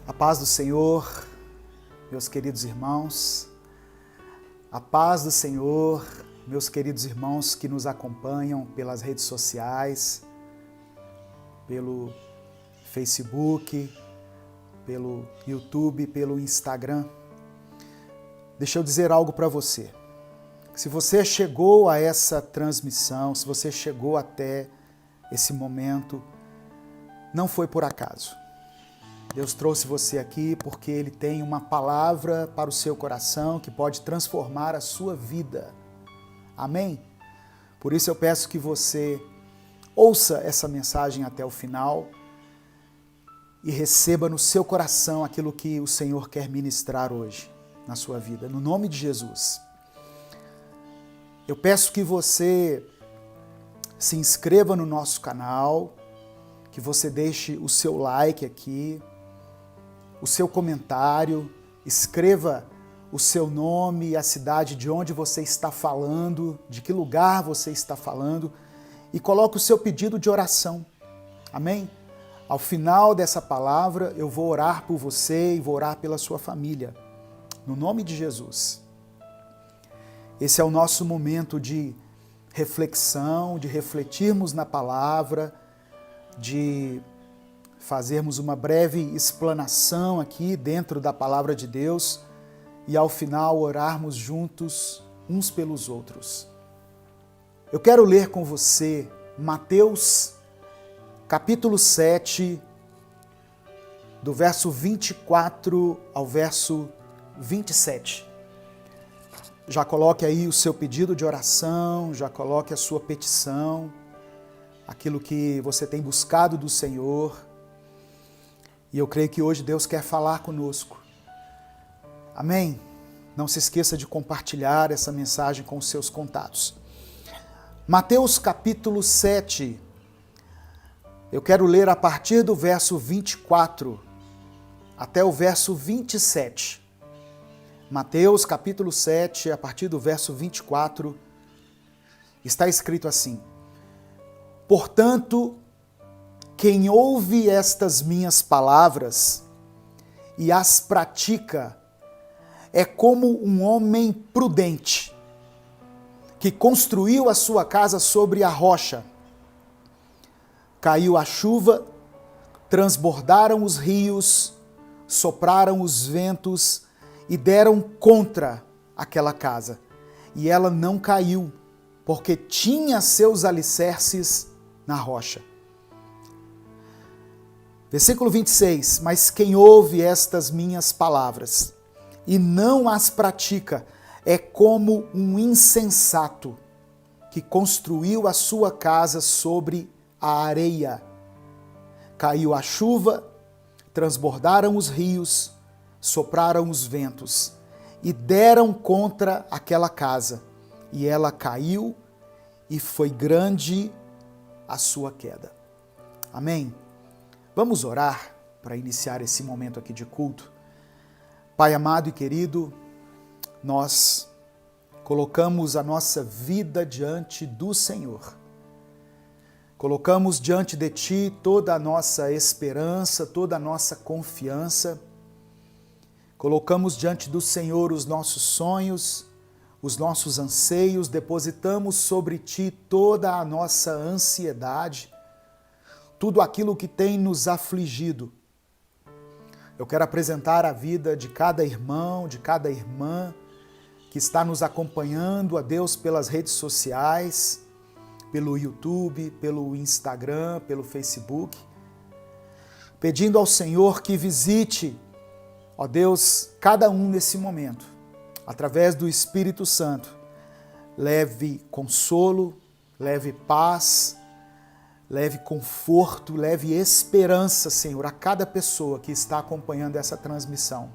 A paz do Senhor, meus queridos irmãos, a paz do Senhor, meus queridos irmãos que nos acompanham pelas redes sociais, pelo Facebook, pelo YouTube, pelo Instagram. Deixa eu dizer algo para você. Se você chegou a essa transmissão, se você chegou até esse momento, não foi por acaso. Deus trouxe você aqui porque Ele tem uma palavra para o seu coração que pode transformar a sua vida. Amém? Por isso eu peço que você ouça essa mensagem até o final e receba no seu coração aquilo que o Senhor quer ministrar hoje na sua vida, no nome de Jesus. Eu peço que você se inscreva no nosso canal, que você deixe o seu like aqui, o seu comentário, escreva o seu nome e a cidade de onde você está falando, de que lugar você está falando e coloque o seu pedido de oração. Amém? Ao final dessa palavra, eu vou orar por você e vou orar pela sua família, no nome de Jesus. Esse é o nosso momento de reflexão, de refletirmos na palavra, de fazermos uma breve explanação aqui dentro da palavra de Deus e ao final orarmos juntos uns pelos outros. Eu quero ler com você Mateus capítulo 7, do verso 24 ao verso 27. Já coloque aí o seu pedido de oração, já coloque a sua petição, aquilo que você tem buscado do Senhor. E eu creio que hoje Deus quer falar conosco. Amém? Não se esqueça de compartilhar essa mensagem com os seus contatos. Mateus capítulo 7. Eu quero ler a partir do verso 24 até o verso 27. Mateus capítulo 7, a partir do verso 24, está escrito assim: Portanto, quem ouve estas minhas palavras e as pratica é como um homem prudente que construiu a sua casa sobre a rocha. Caiu a chuva, transbordaram os rios, sopraram os ventos e deram contra aquela casa. E ela não caiu, porque tinha seus alicerces na rocha. Versículo 26, mas quem ouve estas minhas palavras e não as pratica é como um insensato que construiu a sua casa sobre a areia. Caiu a chuva, transbordaram os rios, sopraram os ventos e deram contra aquela casa. E ela caiu e foi grande a sua queda. Amém? Vamos orar para iniciar esse momento aqui de culto. Pai amado e querido, nós colocamos a nossa vida diante do Senhor. Colocamos diante de Ti toda a nossa esperança, toda a nossa confiança. Colocamos diante do Senhor os nossos sonhos, os nossos anseios, depositamos sobre Ti toda a nossa ansiedade, tudo aquilo que tem nos afligido. Eu quero apresentar a vida de cada irmão, de cada irmã que está nos acompanhando, a Deus, pelas redes sociais, pelo YouTube, pelo Instagram, pelo Facebook, pedindo ao Senhor que visite, ó Deus, cada um nesse momento, através do Espírito Santo, leve consolo, leve paz, leve conforto, leve esperança, Senhor, a cada pessoa que está acompanhando essa transmissão.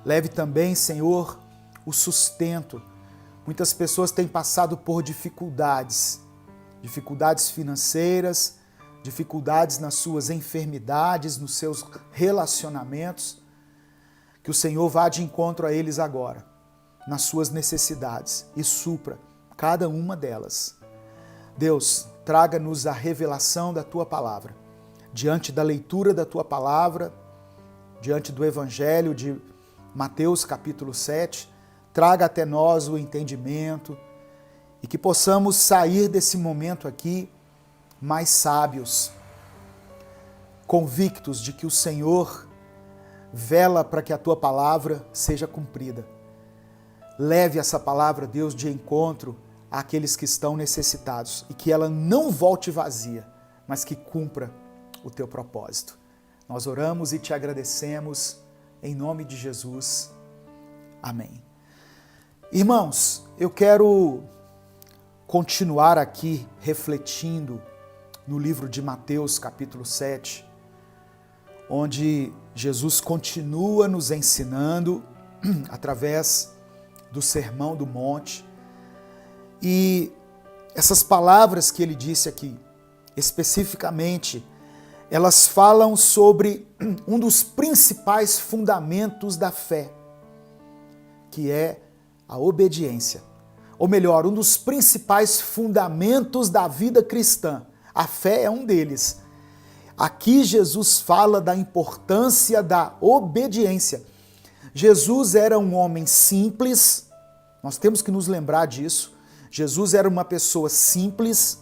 Leve também, Senhor, o sustento. Muitas pessoas têm passado por dificuldades financeiras, dificuldades nas suas enfermidades, nos seus relacionamentos. Que o Senhor vá de encontro a eles agora, nas suas necessidades, e supra cada uma delas. Deus, traga-nos a revelação da Tua Palavra. Diante da leitura da Tua Palavra, diante do Evangelho de Mateus capítulo 7, traga até nós o entendimento e que possamos sair desse momento aqui mais sábios, convictos de que o Senhor vela para que a tua palavra seja cumprida. Leve essa palavra, Deus, de encontro àqueles que estão necessitados e que ela não volte vazia, mas que cumpra o teu propósito. Nós oramos e te agradecemos em nome de Jesus. Amém. Irmãos, eu quero continuar aqui refletindo no livro de Mateus, capítulo 7, onde Jesus continua nos ensinando através do Sermão do Monte. E essas palavras que ele disse aqui, especificamente, elas falam sobre um dos principais fundamentos da fé, que é a obediência. Ou melhor, um dos principais fundamentos da vida cristã. A fé é um deles. Aqui Jesus fala da importância da obediência. Jesus era um homem simples, nós temos que nos lembrar disso. Jesus era uma pessoa simples,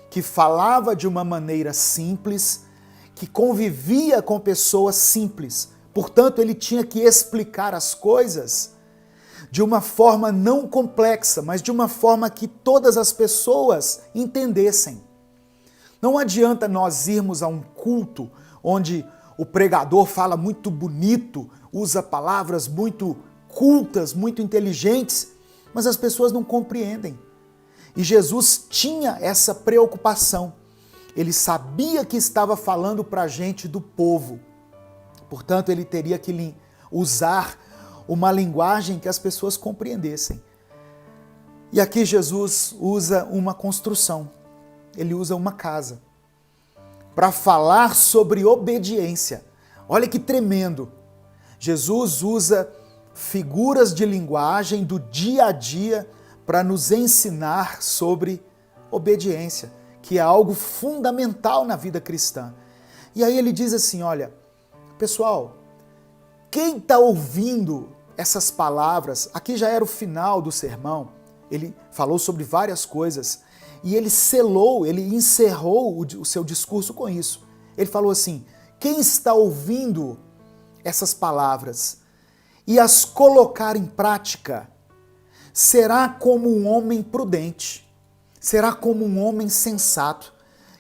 que falava de uma maneira simples, que convivia com pessoas simples. Portanto, ele tinha que explicar as coisas de uma forma não complexa, mas de uma forma que todas as pessoas entendessem. Não adianta nós irmos a um culto onde o pregador fala muito bonito, usa palavras muito cultas, muito inteligentes, mas as pessoas não compreendem. E Jesus tinha essa preocupação. Ele sabia que estava falando para a gente do povo. Portanto, ele teria que usar uma linguagem que as pessoas compreendessem. E aqui Jesus usa uma construção. Ele usa uma casa para falar sobre obediência. Olha que tremendo. Jesus usa figuras de linguagem do dia a dia para nos ensinar sobre obediência, que é algo fundamental na vida cristã. E aí ele diz assim, olha, pessoal, quem está ouvindo essas palavras, aqui já era o final do sermão, ele falou sobre várias coisas, e ele encerrou o seu discurso com isso. Ele falou assim, quem está ouvindo essas palavras e as colocar em prática, será como um homem prudente, será como um homem sensato,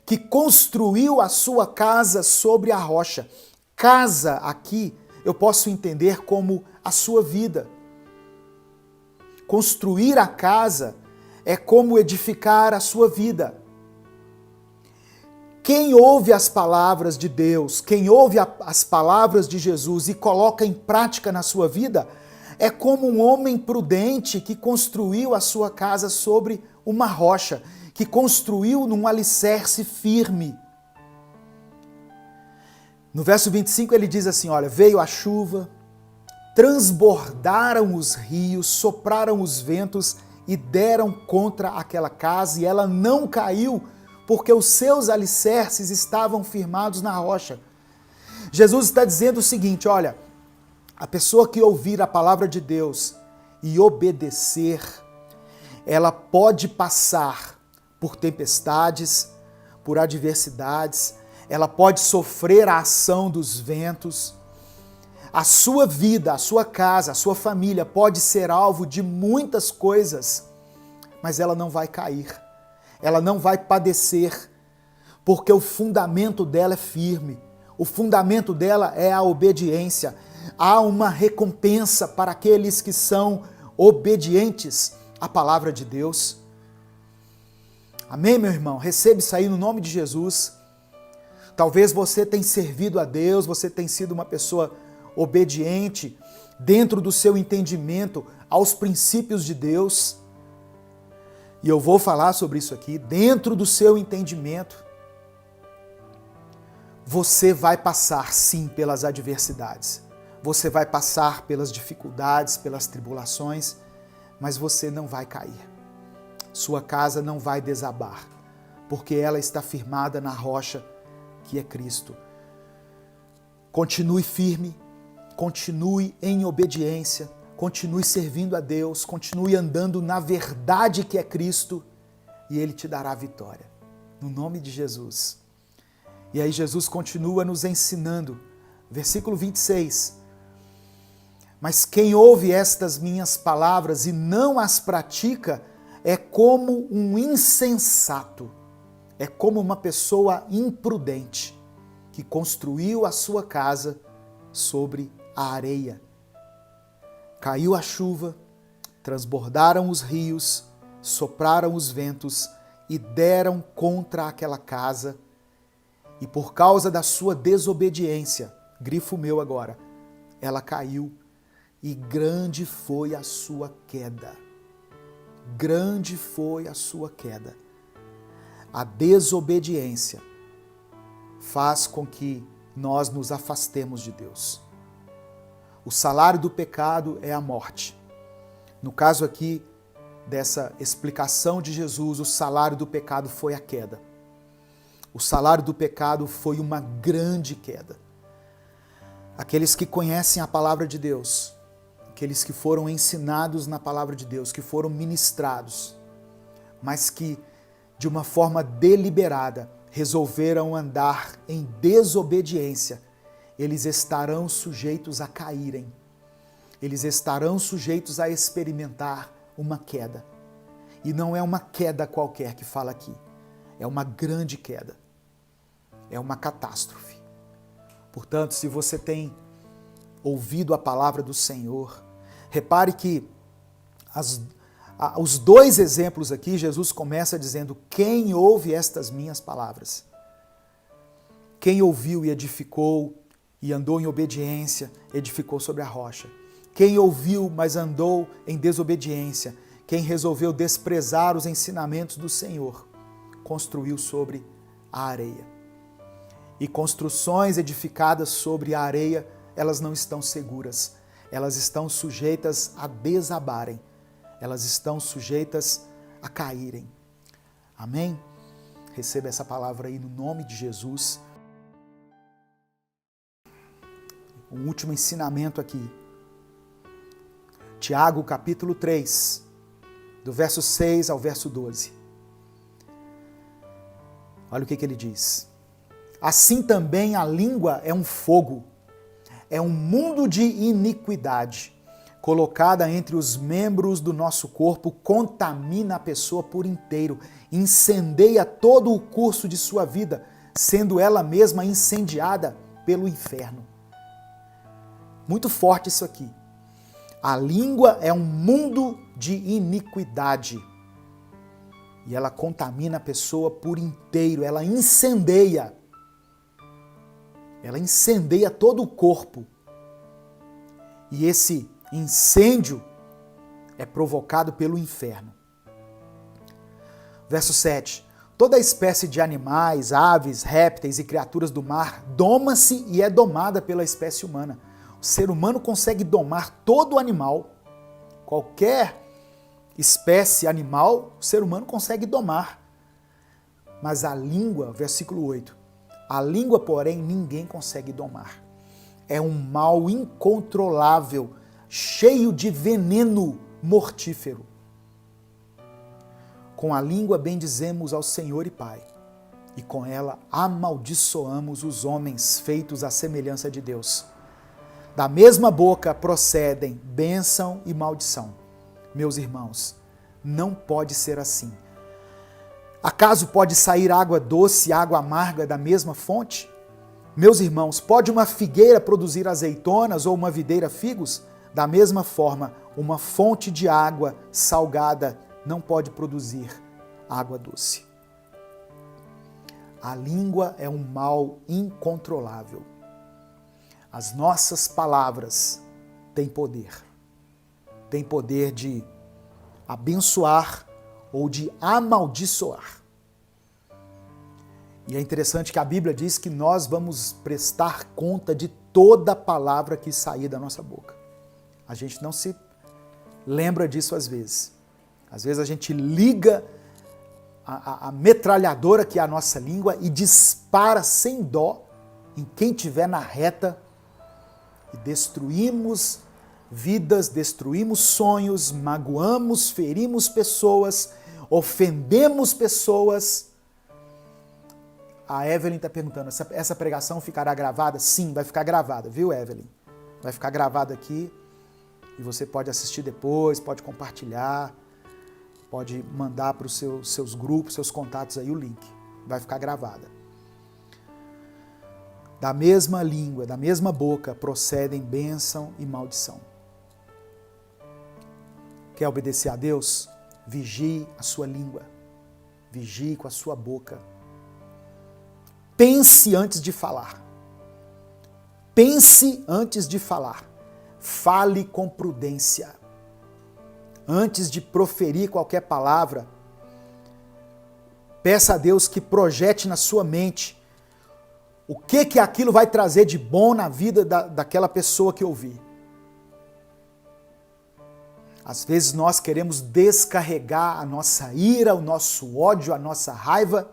que construiu a sua casa sobre a rocha. Casa aqui eu posso entender como a sua vida. Construir a casa é como edificar a sua vida. Quem ouve as palavras de Deus, quem ouve as palavras de Jesus e coloca em prática na sua vida, é como um homem prudente que construiu a sua casa sobre uma rocha, que construiu num alicerce firme. No verso 25 ele diz assim, olha, veio a chuva, transbordaram os rios, sopraram os ventos e deram contra aquela casa, e ela não caiu, porque os seus alicerces estavam firmados na rocha. Jesus está dizendo o seguinte, olha, a pessoa que ouvir a palavra de Deus e obedecer, ela pode passar por tempestades, por adversidades, ela pode sofrer a ação dos ventos. A sua vida, a sua casa, a sua família pode ser alvo de muitas coisas, mas ela não vai cair, ela não vai padecer, porque o fundamento dela é firme, o fundamento dela é a obediência. Há uma recompensa para aqueles que são obedientes à palavra de Deus. Amém, meu irmão? Recebe isso aí no nome de Jesus. Talvez você tenha servido a Deus, você tenha sido uma pessoa obediente dentro do seu entendimento aos princípios de Deus. E eu vou falar sobre isso aqui. Dentro do seu entendimento, você vai passar sim pelas adversidades. Você vai passar pelas dificuldades, pelas tribulações, mas você não vai cair. Sua casa não vai desabar, porque ela está firmada na rocha que é Cristo. Continue firme, continue em obediência, continue servindo a Deus, continue andando na verdade que é Cristo e Ele te dará a vitória. No nome de Jesus. E aí Jesus continua nos ensinando, versículo 26. Mas quem ouve estas minhas palavras e não as pratica é como um insensato, é como uma pessoa imprudente que construiu a sua casa sobre a areia. Caiu a chuva, transbordaram os rios, sopraram os ventos e deram contra aquela casa. E por causa da sua desobediência, grifo meu agora, ela caiu e grande foi a sua queda. Grande foi a sua queda. A desobediência faz com que nós nos afastemos de Deus. O salário do pecado é a morte. No caso aqui dessa explicação de Jesus, o salário do pecado foi a queda. O salário do pecado foi uma grande queda. Aqueles que conhecem a palavra de Deus, aqueles que foram ensinados na palavra de Deus, que foram ministrados, mas que de uma forma deliberada resolveram andar em desobediência, eles estarão sujeitos a caírem. Eles estarão sujeitos a experimentar uma queda. E não é uma queda qualquer que fala aqui. É uma grande queda. É uma catástrofe. Portanto, se você tem ouvido a palavra do Senhor, repare que os dois exemplos aqui, Jesus começa dizendo: quem ouve estas minhas palavras? Quem ouviu e edificou e andou em obediência, edificou sobre a rocha. Quem ouviu, mas andou em desobediência, quem resolveu desprezar os ensinamentos do Senhor, construiu sobre a areia. E construções edificadas sobre a areia, elas não estão seguras. Elas estão sujeitas a desabarem. Elas estão sujeitas a caírem. Amém? Receba essa palavra aí no nome de Jesus. Um último ensinamento aqui. Tiago, capítulo 3, do verso 6 ao verso 12. Olha o que ele diz. Assim também a língua é um fogo, é um mundo de iniquidade. Colocada entre os membros do nosso corpo, contamina a pessoa por inteiro, incendeia todo o curso de sua vida, sendo ela mesma incendiada pelo inferno. Muito forte isso aqui. A língua é um mundo de iniquidade. E ela contamina a pessoa por inteiro, ela incendeia. Ela incendeia todo o corpo. E esse incêndio é provocado pelo inferno. Verso 7. Toda espécie de animais, aves, répteis e criaturas do mar doma-se e é domada pela espécie humana. O ser humano consegue domar todo animal, qualquer espécie animal, o ser humano consegue domar. Mas a língua, versículo 8, a língua, porém, ninguém consegue domar. É um mal incontrolável, cheio de veneno mortífero. Com a língua bendizemos ao Senhor e Pai, e com ela amaldiçoamos os homens feitos à semelhança de Deus. Da mesma boca procedem bênção e maldição. Meus irmãos, não pode ser assim. Acaso pode sair água doce e água amarga da mesma fonte? Meus irmãos, pode uma figueira produzir azeitonas ou uma videira figos? Da mesma forma, uma fonte de água salgada não pode produzir água doce. A língua é um mal incontrolável. As nossas palavras têm poder. Têm poder de abençoar ou de amaldiçoar. E é interessante que a Bíblia diz que nós vamos prestar conta de toda palavra que sair da nossa boca. A gente não se lembra disso às vezes. Às vezes a gente liga a metralhadora que é a nossa língua e dispara sem dó em quem estiver na reta e destruímos vidas, destruímos sonhos, magoamos, ferimos pessoas, ofendemos pessoas. A Evelyn está perguntando, essa pregação ficará gravada? Sim, vai ficar gravada, viu, Evelyn? Vai ficar gravada aqui e você pode assistir depois, pode compartilhar, pode mandar para os seus grupos, seus contatos aí o link. Vai ficar gravada. Da mesma língua, da mesma boca, procedem bênção e maldição. Quer obedecer a Deus? Vigie a sua língua. Vigie com a sua boca. Pense antes de falar. Pense antes de falar. Fale com prudência. Antes de proferir qualquer palavra, peça a Deus que projete na sua mente o que aquilo vai trazer de bom na vida daquela pessoa que ouvir. Às vezes nós queremos descarregar a nossa ira, o nosso ódio, a nossa raiva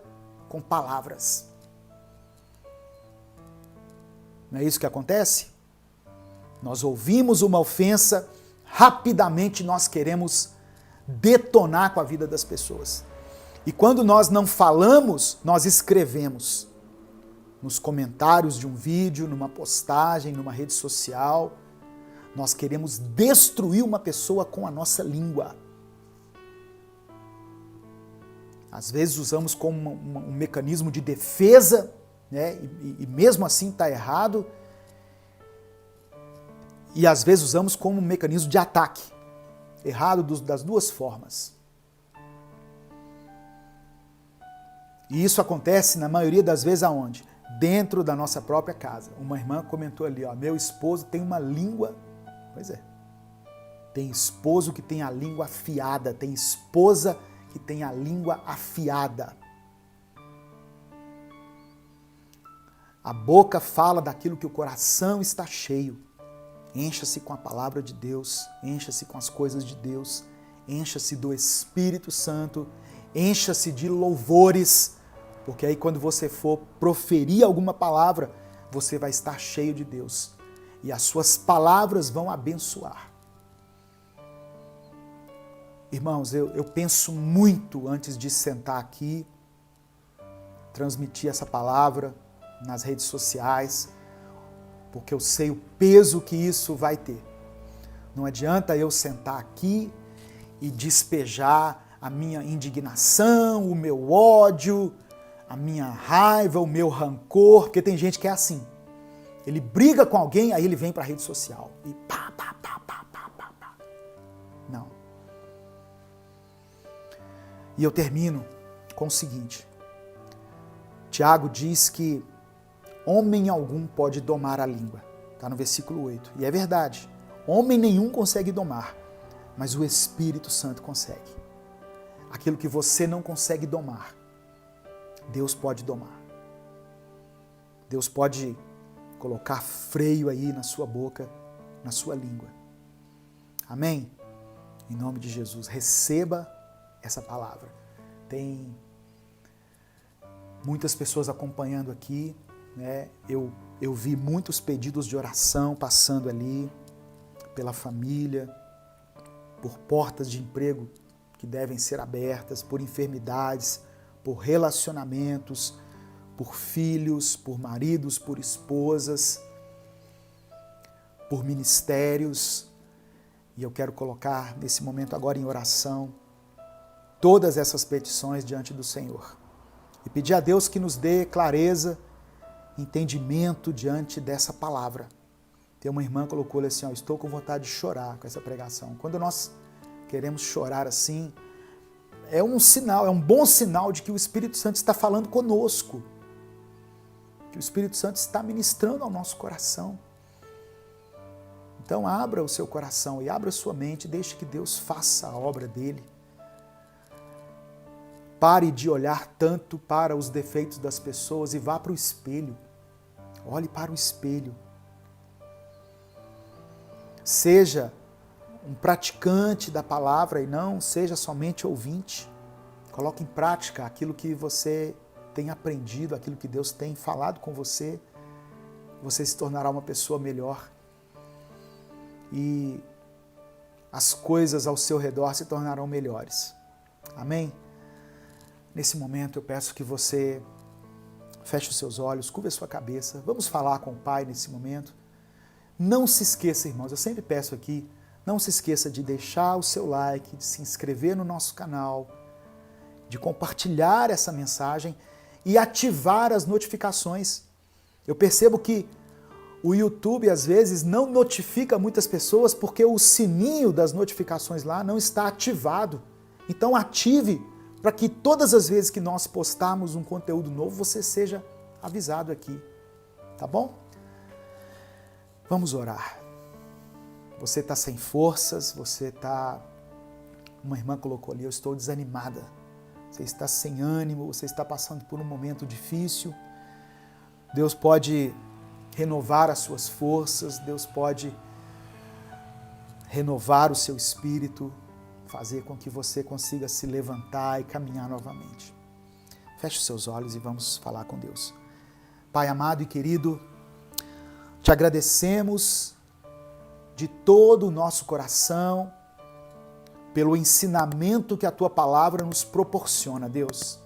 com palavras. Não é isso que acontece? Nós ouvimos uma ofensa, rapidamente nós queremos detonar com a vida das pessoas. E quando nós não falamos, nós escrevemos. Nos comentários de um vídeo, numa postagem, numa rede social, nós queremos destruir uma pessoa com a nossa língua. Às vezes usamos como um mecanismo de defesa, né? E mesmo assim está errado. E às vezes usamos como um mecanismo de ataque. Errado das duas formas. E isso acontece na maioria das vezes aonde? Dentro da nossa própria casa. Uma irmã comentou ali, ó, meu esposo tem uma língua... Pois é. Tem esposo que tem a língua afiada, tem esposa que tem a língua afiada. A boca fala daquilo que o coração está cheio. Encha-se com a palavra de Deus, encha-se com as coisas de Deus, encha-se do Espírito Santo, encha-se de louvores, porque aí quando você for proferir alguma palavra, você vai estar cheio de Deus. E as suas palavras vão abençoar. Irmãos, eu penso muito antes de sentar aqui, transmitir essa palavra nas redes sociais, porque eu sei o peso que isso vai ter. Não adianta eu sentar aqui e despejar a minha indignação, o meu ódio, a minha raiva, o meu rancor, porque tem gente que é assim. Ele briga com alguém, aí ele vem para a rede social e pá. Não. E eu termino com o seguinte. Tiago diz que homem algum pode domar a língua. Está no versículo 8. E é verdade. Homem nenhum consegue domar, mas o Espírito Santo consegue. Aquilo que você não consegue domar, Deus pode domar. Deus pode colocar freio aí na sua boca, na sua língua. Amém? Em nome de Jesus, receba essa palavra. Tem muitas pessoas acompanhando aqui, né? Eu vi muitos pedidos de oração passando ali, pela família, por portas de emprego que devem ser abertas, por enfermidades, por relacionamentos, por filhos, por maridos, por esposas, por ministérios. E eu quero colocar nesse momento agora em oração todas essas petições diante do Senhor. E pedir a Deus que nos dê clareza, entendimento diante dessa palavra. Tem uma irmã que colocou ali assim, ó, estou com vontade de chorar com essa pregação. Quando nós queremos chorar assim, é um sinal, é um bom sinal de que o Espírito Santo está falando conosco. Que o Espírito Santo está ministrando ao nosso coração. Então abra o seu coração e abra a sua mente, deixe que Deus faça a obra dele. Pare de olhar tanto para os defeitos das pessoas e vá para o espelho. Olhe para o espelho. Seja um praticante da palavra e não seja somente ouvinte. Coloque em prática aquilo que você tem aprendido, aquilo que Deus tem falado com você. Você se tornará uma pessoa melhor. e as coisas ao seu redor se tornarão melhores. Amém? Nesse momento eu peço que você feche os seus olhos, curva a sua cabeça. Vamos falar com o Pai nesse momento. Não se esqueça, irmãos, eu sempre peço aqui, não se esqueça de deixar o seu like, de se inscrever no nosso canal, de compartilhar essa mensagem e ativar as notificações. Eu percebo que o YouTube às vezes não notifica muitas pessoas porque o sininho das notificações lá não está ativado. Então ative para que todas as vezes que nós postarmos um conteúdo novo, você seja avisado aqui. Tá bom? Vamos orar. Você está sem forças, uma irmã colocou ali, eu estou desanimada. Você está sem ânimo, você está passando por um momento difícil. Deus pode renovar as suas forças, Deus pode renovar o seu espírito, fazer com que você consiga se levantar e caminhar novamente. Feche os seus olhos e vamos falar com Deus. Pai amado e querido, te agradecemos de todo o nosso coração pelo ensinamento que a Tua palavra nos proporciona, Deus.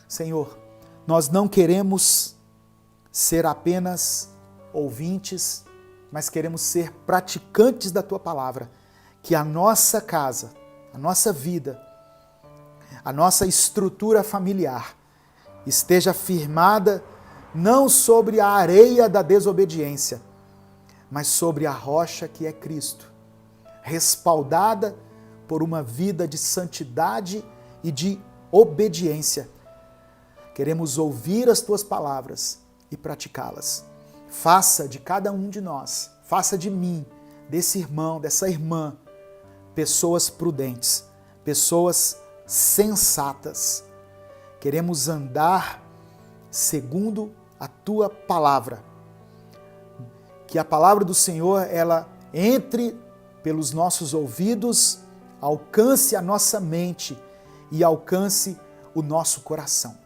Senhor, nós não queremos ser apenas ouvintes, mas queremos ser praticantes da Tua palavra. Que a nossa casa, a nossa vida, a nossa estrutura familiar esteja firmada não sobre a areia da desobediência, mas sobre a rocha que é Cristo, respaldada por uma vida de santidade e de obediência. Queremos ouvir as Tuas palavras e praticá-las. Faça de cada um de nós, faça de mim, desse irmão, dessa irmã, pessoas prudentes, pessoas sensatas. Queremos andar segundo a Tua palavra. Que a palavra do Senhor, ela entre pelos nossos ouvidos, alcance a nossa mente e alcance o nosso coração.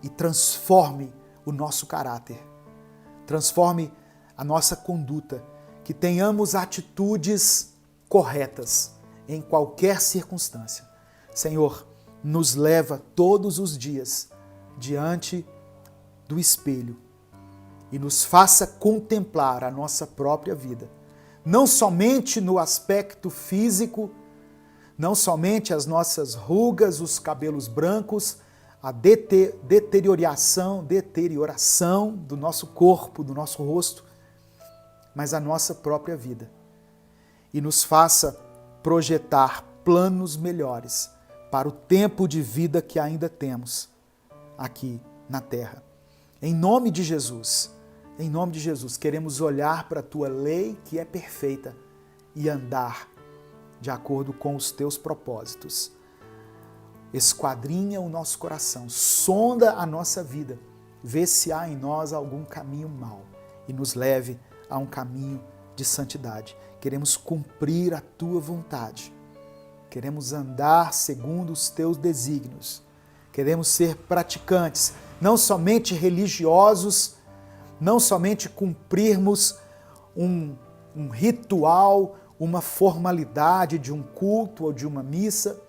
E transforme o nosso caráter, transforme a nossa conduta, que tenhamos atitudes corretas em qualquer circunstância. Senhor, nos leva todos os dias diante do espelho e nos faça contemplar a nossa própria vida, não somente no aspecto físico, não somente as nossas rugas, os cabelos brancos, a deterioração do nosso corpo, do nosso rosto, mas a nossa própria vida. E nos faça projetar planos melhores para o tempo de vida que ainda temos aqui na terra. Em nome de Jesus, queremos olhar para a Tua lei que é perfeita e andar de acordo com os Teus propósitos. Esquadrinha o nosso coração, sonda a nossa vida, vê se há em nós algum caminho mau e nos leve a um caminho de santidade. Queremos cumprir a Tua vontade, queremos andar segundo os Teus desígnios, queremos ser praticantes, não somente religiosos, não somente cumprirmos um ritual, uma formalidade de um culto ou de uma missa,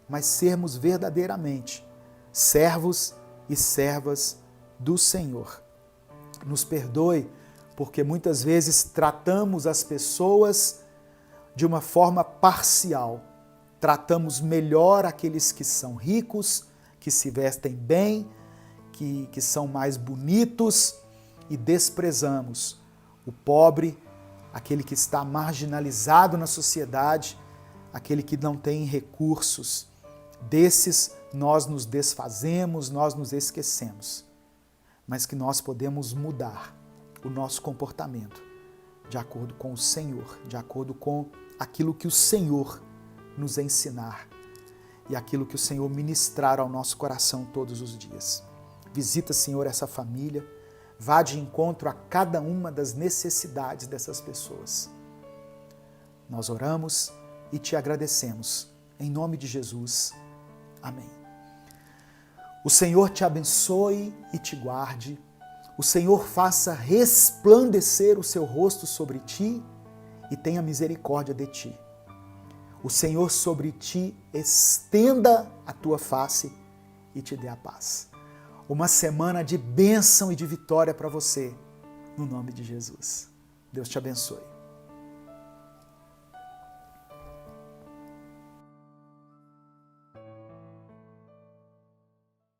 mas sermos verdadeiramente servos e servas do Senhor. Nos perdoe, porque muitas vezes tratamos as pessoas de uma forma parcial. Tratamos melhor aqueles que são ricos, que se vestem bem, que são mais bonitos, e desprezamos o pobre, aquele que está marginalizado na sociedade, aquele que não tem recursos. Desses nós nos desfazemos, nós nos esquecemos, mas que nós podemos mudar o nosso comportamento de acordo com o Senhor, de acordo com aquilo que o Senhor nos ensinar e aquilo que o Senhor ministrar ao nosso coração todos os dias. Visita, Senhor, essa família, vá de encontro a cada uma das necessidades dessas pessoas. Nós oramos e te agradecemos. Em nome de Jesus. Amém. O Senhor te abençoe e te guarde. O Senhor faça resplandecer o seu rosto sobre ti e tenha misericórdia de ti. O Senhor sobre ti estenda a tua face e te dê a paz. Uma semana de bênção e de vitória para você, no nome de Jesus. Deus te abençoe.